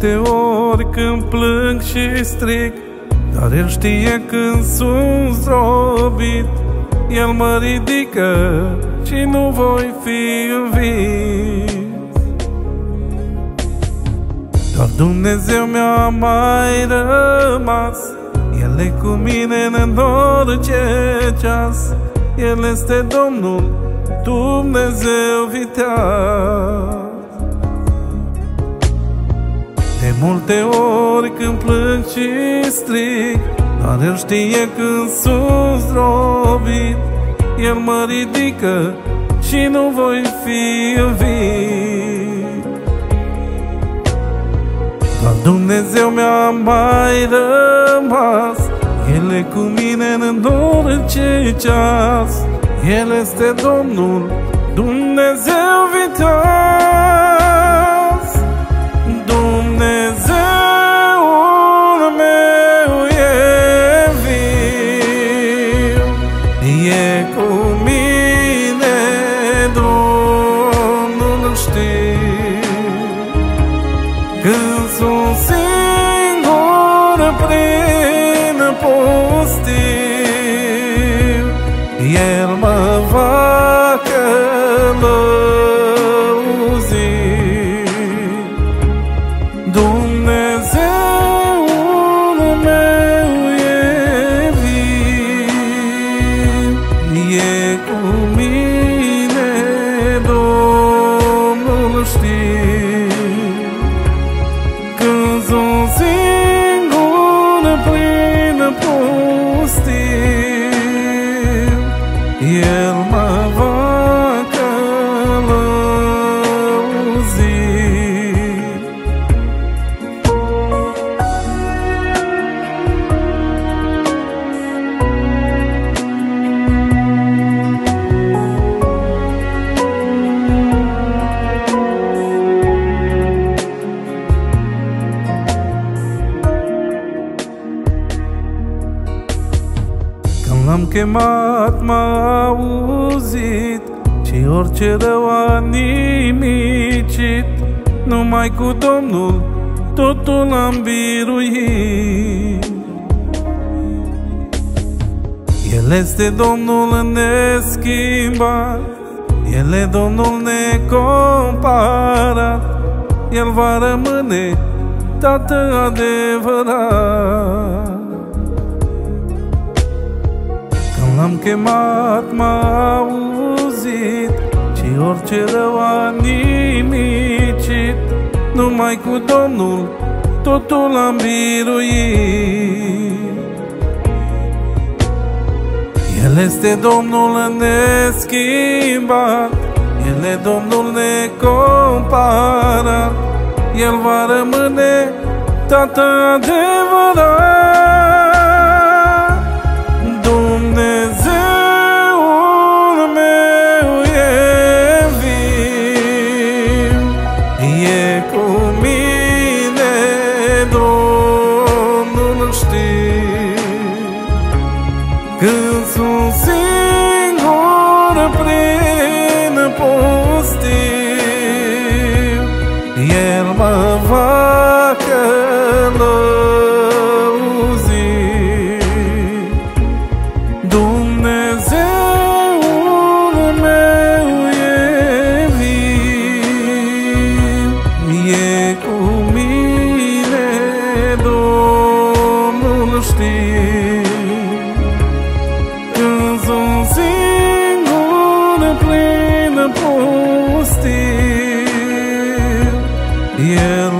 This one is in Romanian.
multe ori când plâng și strig, dar El știe când sunt zdrobit. El mă ridică și nu voi fi învins. Doar Dumnezeu mi-a mai rămas, El e cu mine în orice ceas. El este Domnul, Dumnezeu viteaz. De multe ori când plâng și strig, dar El știe când sunt zdrobit. El mă ridică și nu voi fi învins. Doar Dumnezeu mi-a mai rămas, El e cu mine în orice ceas. El este Domnul, Dumnezeu viteaz. Dumnezeul meu e viu, e cu mine, Domnul știu. Când sunt singur prin pustiu, El mă va călăuzi. Dumnezeul meu e viu, e cu mine, Domnul știu. Când sunt singur prin pustiu, El mă va călăuzi. Când l-am chemat m-a auzit și orice rău a nimicit. Numai cu Domnul totul am biruit. El este Domnul neschimbat, El e Domnul necomparat. El va rămâne Tată adevărat. L-am chemat, m-a auzit și orice rău a nimicit. Numai cu Domnul totul am biruit. El este Domnul neschimbat, El e Domnul necomparat. El va rămâne Tată adevărat. Dumnezeul meu e viu, e cu mine, Domnul știu. Când sunt singur prin pustiu, El mă va călăuzi. Dumnezeul meu e viu, e cu mine, Domnul știu. Când sunt singur prin pustiu, El